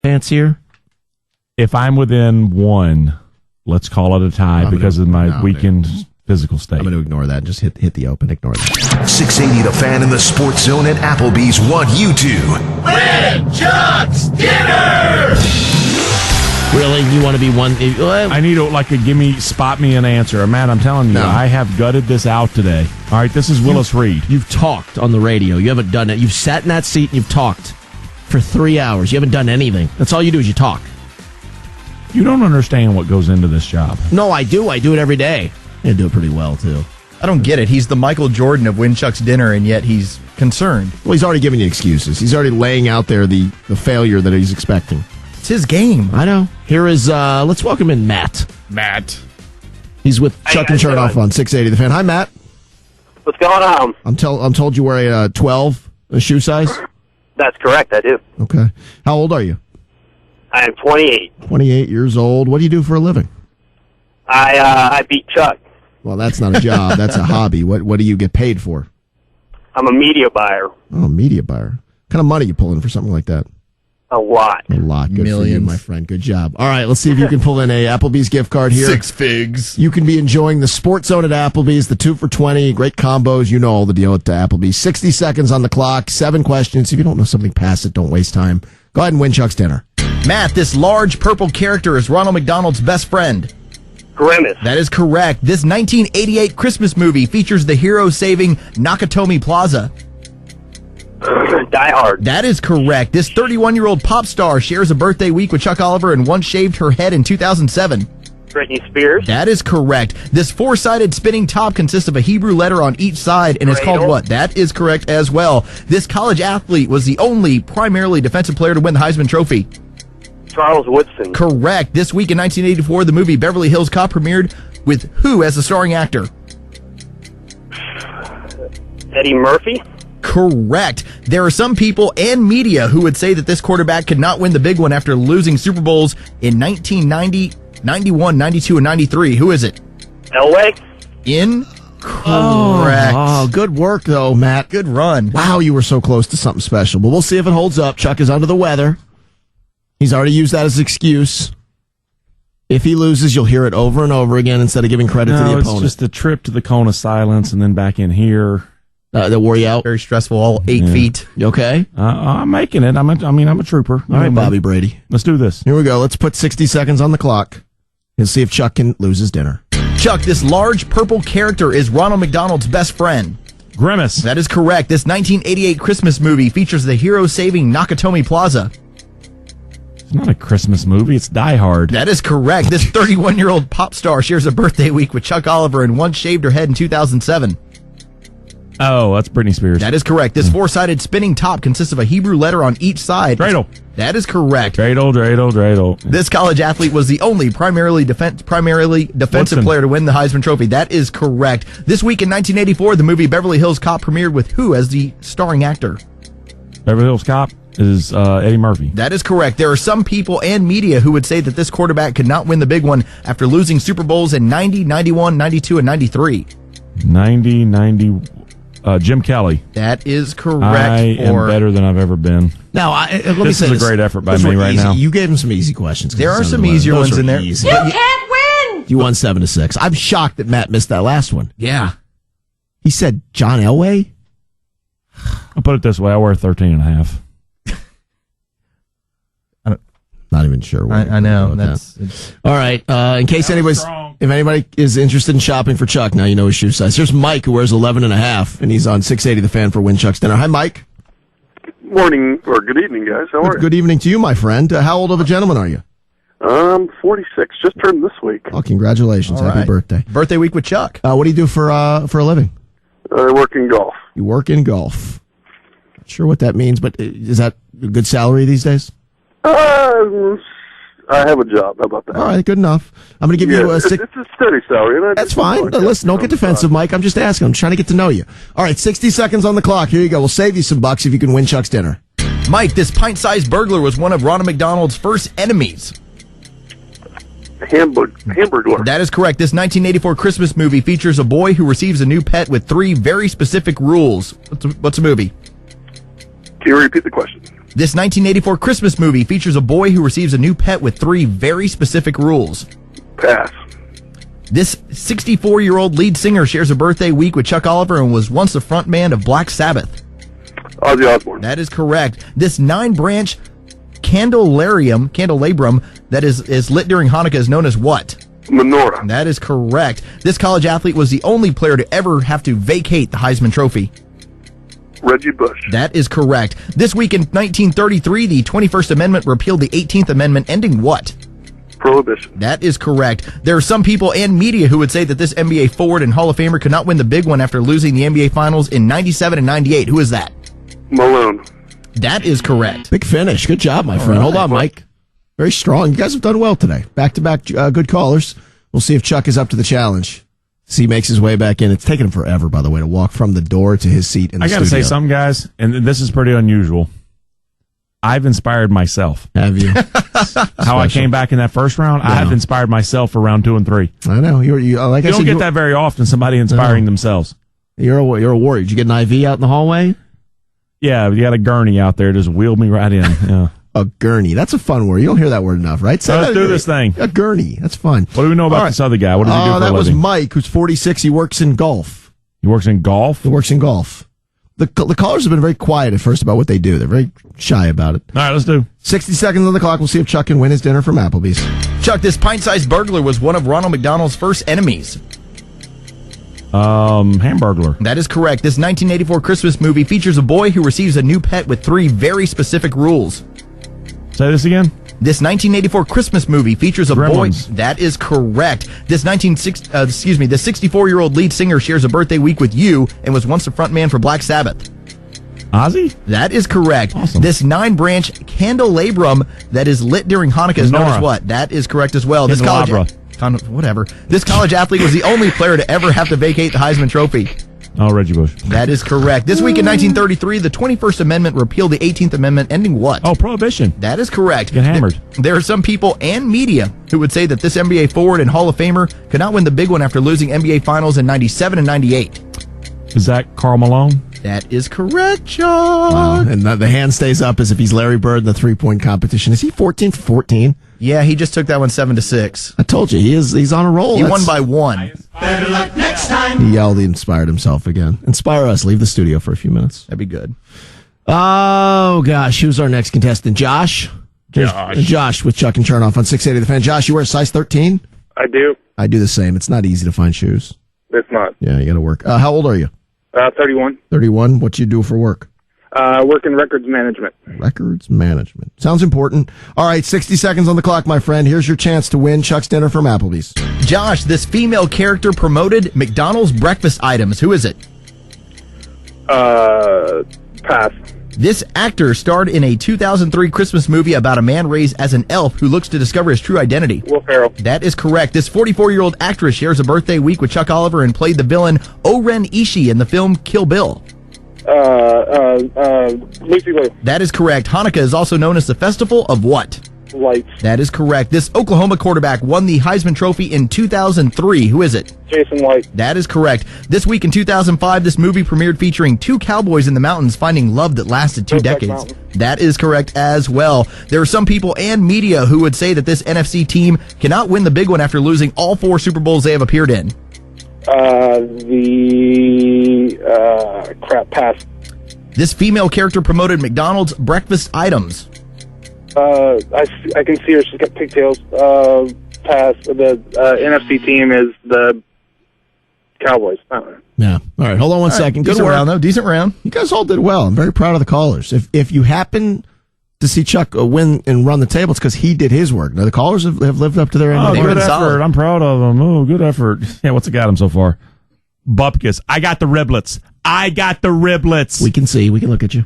Chance here. If I'm within one, let's call it a tie because of my weakened physical state. I'm going to ignore that. Just hit the open. Ignore that. 680 The Fan in the Sports Zone at Applebee's want you to Win Chuck's Dinner! Really? You want to be one? I need spot me an answer. Matt, I'm telling you, I have gutted this out today. All right, this is Willis Reed. You've talked on the radio. You haven't done it. You've sat in that seat and you've talked for 3 hours. You haven't done anything. That's all you do is you talk. You don't understand what goes into this job. No, I do. I do it every day. I do it pretty well, too. I don't get it. He's the Michael Jordan of WinChucksDinner, Dinner, and yet he's concerned. Well, he's already giving you excuses. He's already laying out there the failure that he's expecting. It's his game. I know. Here is, let's welcome in Matt. Matt. He's with Chuck and Chernoff on 680 The Fan. Hi, Matt. What's going on? I'm told you wear a 12 shoe size? That's correct, I do. Okay. How old are you? I am 28. 28 years old. What do you do for a living? I beat Chuck. Well, that's not a job. That's a hobby. What do you get paid for? I'm a media buyer. Oh, media buyer. What kind of money you pull in for something like that? A lot. A lot. Good Millions. for you, my friend. Good job. All right, let's see if you can pull in a Applebee's gift card here. 6 figs. You can be enjoying the Sports Zone at Applebee's, the 2 for $20, great combos. You know all the deal at Applebee's. 60 seconds on the clock, 7 questions. If you don't know something, pass it. Don't waste time. Go ahead and win Chuck's dinner. Matt, this large purple character is Ronald McDonald's best friend. Grimace. That is correct. This 1988 Christmas movie features the hero saving Nakatomi Plaza. Die Hard. That is correct. This 31-year-old pop star shares a birthday week with Chuck Oliver and once shaved her head in 2007. Britney Spears. That is correct. This four-sided spinning top consists of a Hebrew letter on each side and is called what? That is correct as well. This college athlete was the only primarily defensive player to win the Heisman Trophy. Charles Woodson. Correct. This week in 1984, the movie Beverly Hills Cop premiered with who as the starring actor? Eddie Murphy. Correct. There are some people and media who would say that this quarterback could not win the big one after losing Super Bowls in 1990, 91, 92, and 93. Who is it? Elway. Incorrect. Oh, good work, though, Matt. Good run. Wow, you were so close to something special. But we'll see if it holds up. Chuck is under the weather. He's already used that as an excuse. If he loses, you'll hear it over and over again instead of giving credit to the opponent. It's just a trip to the cone of silence and then back in here. That wore you out? Very stressful, all 8 feet. You okay? I'm making it. I'm a trooper. All right, Bobby Brady. Let's do this. Here we go. Let's put 60 seconds on the clock and see if Chuck can lose his dinner. Chuck, this large purple character is Ronald McDonald's best friend. Grimace. That is correct. This 1988 Christmas movie features the hero saving Nakatomi Plaza. It's not a Christmas movie. It's Die Hard. That is correct. This 31-year-old pop star shares a birthday week with Chuck Oliver and once shaved her head in 2007. Oh, that's Britney Spears. That is correct. This four-sided spinning top consists of a Hebrew letter on each side. Dreidel. That is correct. Dreidel. This college athlete was the only primarily defensive Woodson. player to win the Heisman Trophy. That is correct. This week in 1984, the movie Beverly Hills Cop premiered with who as the starring actor? Beverly Hills Cop is Eddie Murphy. That is correct. There are some people and media who would say that this quarterback could not win the big one after losing Super Bowls in 90, 91, 92, and 93. 90, Jim Kelly. That is correct. I am better than I've ever been. Now, let me say this is a great effort by me right now. You gave him some easy questions. There are some easier ones in there. Easy. You can't win! You won 7-6. I'm shocked that Matt missed that last one. Yeah. He said John Elway? I'll put it this way. I wear 13 and a half. Not even sure. I know. All right. In case if anybody is interested in shopping for Chuck, now you know his shoe size. Here's Mike, who wears 11 and a half, and he's on 680 The Fan for WinChucksDinner. Dinner. Hi, Mike. Morning or good evening, guys. How are you? Good evening to you, my friend. How old of a gentleman are you? 46. Just turned this week. Oh, congratulations. All Happy right. birthday. Birthday week with Chuck. What do you do for a living? I work in golf. You work in golf. Not sure what that means, but is that a good salary these days? I have a job. How about that? All right, good enough. I'm going to give you a it's a steady salary. And That's fine. Listen, don't get defensive, Mike. I'm just asking. I'm trying to get to know you. All right, 60 seconds on the clock. Here you go. We'll save you some bucks if you can win Chuck's dinner. Mike, this pint-sized burglar was one of Ronald McDonald's first enemies. Hamburglar. That is correct. This 1984 Christmas movie features a boy who receives a new pet with 3 very specific rules. What's the movie? Can you repeat the question? This 1984 Christmas movie features a boy who receives a new pet with 3 very specific rules. Pass. This 64-year-old lead singer shares a birthday week with Chuck Oliver and was once the frontman of Black Sabbath. Ozzy Osbourne. That is correct. This 9-branch candelabrum that is lit during Hanukkah is known as what? Menorah. That is correct. This college athlete was the only player to ever have to vacate the Heisman Trophy. Reggie Bush. That is correct. This week in 1933, the 21st Amendment repealed the 18th Amendment, ending what? Prohibition. That is correct. There are some people and media who would say that this NBA forward and Hall of Famer could not win the big one after losing the NBA Finals in 97 and 98. Who is that? Malone. That is correct. Big finish. Good job, my friend. right. Hold on, Mike. Very strong. You guys have done well today. Back-to-back good callers. We'll see if Chuck is up to the challenge. See, he makes his way back in. It's taken him forever, by the way, to walk from the door to his seat in the I got to studio. say something, guys, and this is pretty unusual. I've inspired myself. Have you? How I came back in that first round, I have inspired myself for round 2 and 3. I know. Like You don't get that very often, somebody inspiring themselves. You're a warrior. Did you get an IV out in the hallway? Yeah, you had a gurney out there, just wheeled me right in. Yeah. A gurney. That's a fun word. You don't hear that word enough, right? So let's do this thing. A gurney. That's fun. What do we know about this other guy? What does he do for a that was living? Mike, who's 46. He works in golf. He works in golf? He works in golf. The callers have been very quiet at first about what they do. They're very shy about it. All right, let's do. 60 seconds on the clock. We'll see if Chuck can win his dinner from Applebee's. Chuck, this pint-sized burglar was one of Ronald McDonald's first enemies. Hamburglar. That is correct. This 1984 Christmas movie features a boy who receives a new pet with 3 very specific rules. Say this again. This 1984 Christmas movie features a Gremlins. boy. That is correct. This 64-year-old lead singer shares a birthday week with you and was once the frontman for Black Sabbath. Ozzy? That is correct. Awesome. This 9-branch candelabrum that is lit during Hanukkah is known as Menorah. what? That is correct as well. This Candelabra. whatever. This college athlete was the only player to ever have to vacate the Heisman Trophy. Oh, Reggie Bush. That is correct. This week in 1933, the 21st Amendment repealed the 18th Amendment, ending what? Oh, Prohibition. That is correct. Get hammered. There are some people and media who would say that this NBA forward and Hall of Famer could not win the big one after losing NBA Finals in 97 and 98. Is that Karl Malone? That is correct, John. Wow. And the hand stays up as if he's Larry Bird in the three-point competition. Is he 14 for 14? Yeah, he just took that one 7-6. I told you, he's on a roll. He won by 1. Better luck next time. He yelled, he inspired himself again. Inspire us. Leave the studio for a few minutes. That'd be good. Oh, gosh. Who's our next contestant? Josh? Josh with Chuck and Chernoff on 680 The Fan. Josh, you wear a size 13? I do. I do the same. It's not easy to find shoes. It's not. Yeah, you got to work. How old are you? 31. 31. What do you do for work? Work in records management. Records management. Sounds important. All right, 60 seconds on the clock, my friend. Here's your chance to win Chuck's dinner from Applebee's. Josh, this female character promoted McDonald's breakfast items. Who is it? Pass. This actor starred in a 2003 Christmas movie about a man raised as an elf who looks to discover his true identity. Will Ferrell. That is correct. This 44-year-old actress shares a birthday week with Chuck Oliver and played the villain O-Ren Ishii in the film Kill Bill. Lucy Liu. That is correct. Hanukkah is also known as the festival of what? Lights. That is correct. This Oklahoma quarterback won the Heisman Trophy in 2003. Who is it? Jason White. That is correct. This week in 2005, this movie premiered featuring 2 cowboys in the mountains finding love that lasted 2 Brokeback decades. Mountain. That is correct as well. There are some people and media who would say that this NFC team cannot win the big one after losing all 4 Super Bowls they have appeared in. Pass. This female character promoted McDonald's breakfast items. I can see her. She's got pigtails. Pass. The NFC team is the Cowboys. I don't know. Yeah. All right, hold on one second. Good Decent work. round, though. Decent round. You guys all did well. I'm very proud of the callers. If you happen to see Chuck win and run the table, it's because he did his work. Now, the callers have lived up to their end Oh, of the good bargain. effort. solid. I'm proud of them. Oh, good effort. Yeah, what's it got him so far? Bupkis. I got the riblets. We can see. We can look at you.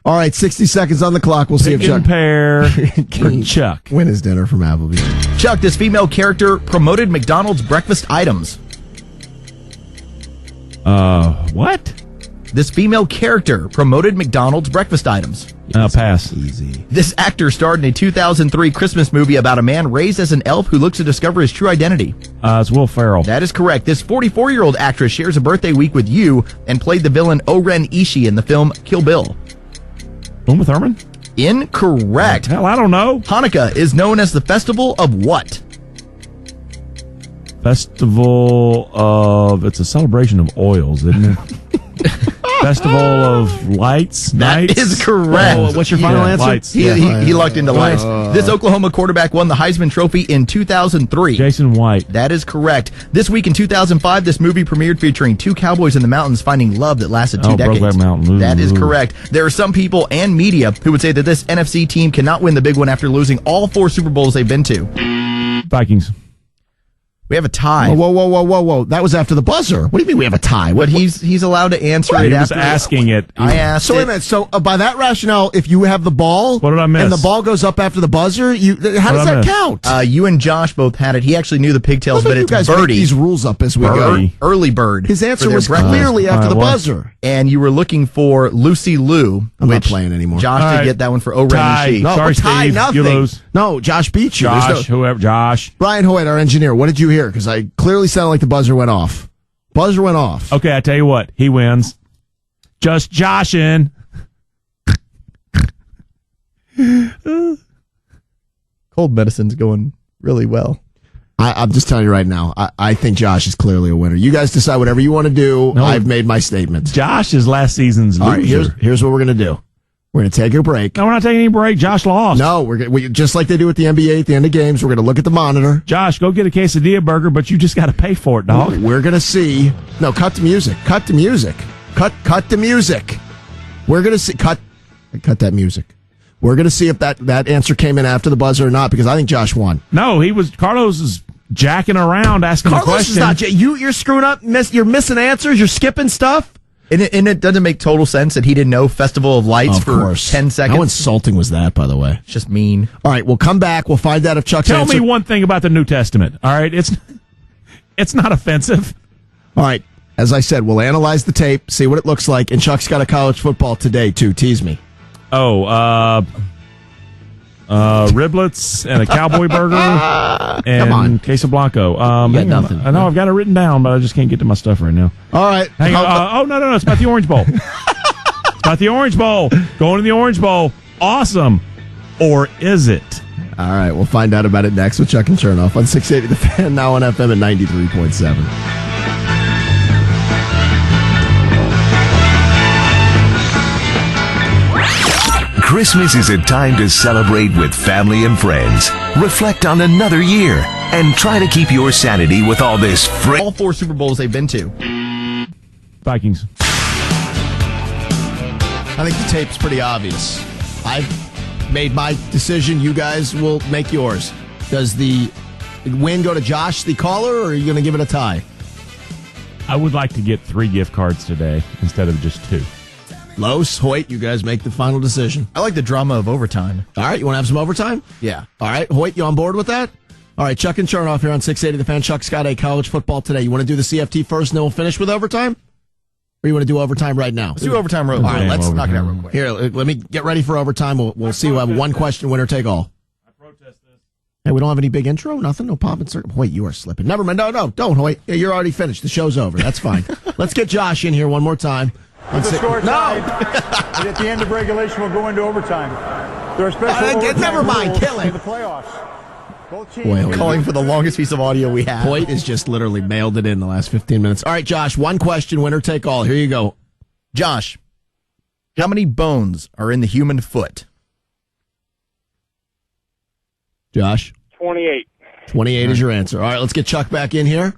All right, 60 seconds on the clock. We'll see if Pick Chuck and pair for can Chuck. win his dinner from Applebee's. Chuck, this female character promoted McDonald's breakfast items. What? This female character promoted McDonald's breakfast items. Pass. Easy. This actor starred in a 2003 Christmas movie about a man raised as an elf who looks to discover his true identity. It's Will Ferrell. That is correct. This 44-year-old actress shares a birthday week with you and played the villain O-Ren Ishii in the film Kill Bill. Uma Thurman? Incorrect. Hell, I don't know. Hanukkah is known as the festival of what? Festival of... It's a celebration of oils, isn't it? Festival of Lights? That Nights? is correct. Oh, what's your final answer? Lights. He lucked into lights. This Oklahoma quarterback won the Heisman Trophy in 2003. Jason White. That is correct. This week in 2005, this movie premiered featuring two cowboys in the mountains finding love that lasted 2 decades. Brokeback Mountain. Ooh, that is correct. There are some people and media who would say that this NFC team cannot win the big one after losing all 4 Super Bowls they've been to. Vikings. We have a tie. Whoa. That was after the buzzer. What do you mean we have a tie? But he's allowed to answer it He was after. asking it. I asked So wait a minute. So by that rationale, if you have the ball, What did I miss? and the ball goes up after the buzzer, how does that count? You and Josh both had it. He actually knew the pigtails, but you it's guys make birdie. these rules up as we go. Birdie. Early bird. His answer for their was breakfast. clearly after the what? buzzer. And you were looking for Lucy Lou. I'm not which playing anymore. Josh All did right. get that one for O-Ren Tie. and She. No, Sorry, tie, Steve. nothing. You lose. No, Josh beat you. There's Josh, whoever. Josh. Brian Hoyt, our engineer, what did you hear? Because I clearly sounded like the buzzer went off. Buzzer went off. Okay, I tell you what. He wins. Just joshing. Cold medicine's going really well. I'm just telling you right now, I think Josh is clearly a winner. You guys decide whatever you want to do. No. I've made my statement. Josh is last season's All loser. right, here's what we're going to do. We're going to take a break. No, we're not taking any break. Josh lost. No, we just like they do at the NBA at the end of games, we're going to look at the monitor. Josh, go get a quesadilla burger, but you just got to pay for it, dog. We're going to see. No, cut the music. Cut the music. Cut the music. We're going to see. Cut that music. We're going to see if that answer came in after the buzzer or not, because I think Josh won. No, Carlos is jacking around asking a Carlos question. is not. You're screwing up. You're missing answers. You're skipping stuff. And it doesn't make total sense that he didn't know Festival of Lights Of for course. 10 seconds. How insulting was that, by the way? It's just mean. All right, we'll come back. We'll find out if Chuck's Tell answer. me one thing about the New Testament. All right, it's not offensive. All right, as I said, we'll analyze the tape, see what it looks like, and Chuck's got a college football today too. Tease me. Riblets and a cowboy burger and Come on. queso blanco. You got hang on. nothing. I know I've got it written down, but I just can't get to my stuff right now. All right. Hang on. No, it's about the Orange Bowl. It's about the Orange Bowl. Going to the Orange Bowl. Awesome. Or is it? All right, we'll find out about it next with Chuck and Chernoff on 680 The Fan, now on FM at 93.7. Christmas is a time to celebrate with family and friends. Reflect on another year and try to keep your sanity with all this All 4 Super Bowls they've been to. Vikings. I think the tape's pretty obvious. I've made my decision. You guys will make yours. Does the win go to Josh, the caller, or are you going to give it a tie? I would like to get 3 gift cards today instead of just 2. Los, Hoyt, you guys make the final decision. I like the drama of overtime. All right, you want to have some overtime? Yeah. All right, Hoyt, you on board with that? All right, Chuck and Chernoff here on 680 The Fan. Chuck's got a college football today. You want to do the CFT first and then we'll finish with overtime? Or you want to do overtime right now? Let's do overtime real quick. All right, Let's knock it out real quick. Here, let me get ready for overtime. We'll see. We'll have one question, winner take all. I protest this. Hey, we don't have any big intro? Nothing? No pop insert? Hoyt, you are slipping. Never mind. No, don't, Hoyt. Yeah, you're already finished. The show's over. That's fine. Let's get Josh in here one more time. The score tied, and at the end of regulation, we'll go into overtime. There are special overtime never mind. rules Kill it. in the playoffs. Both teams Boy, Calling for the longest piece of audio we have. Hoyt has just literally mailed it in the last 15 minutes. All right, Josh, one question, winner take all. Here you go. Josh, how many bones are in the human foot? Josh? 28. 28 is your answer. All right, let's get Chuck back in here.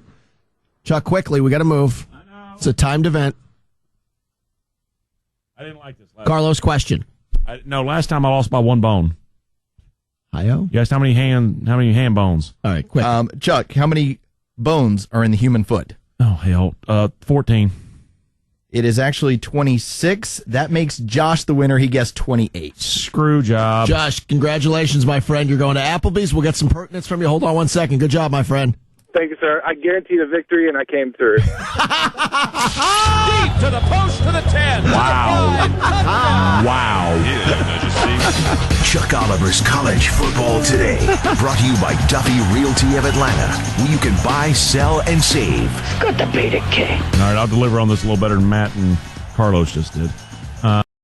Chuck, quickly, we got to move. It's a timed event. I didn't like this. Carlos, question. Last time I lost by 1 bone. Hi-yo. You asked how many hand bones? All right, quick. Chuck, how many bones are in the human foot? Oh, hell. 14. It is actually 26. That makes Josh the winner. He guessed 28. Screw job. Josh, congratulations, my friend. You're going to Applebee's. We'll get some pertinence from you. Hold on one second. Good job, my friend. Thank you, sir. I guarantee the victory, and I came through. Deep to the post, to the 10. Wow. Wow. Chuck Oliver's College Football Today. Brought to you by Duffy Realty of Atlanta, where you can buy, sell, and save. All right, I'll deliver on this a little better than Matt and Carlos just did.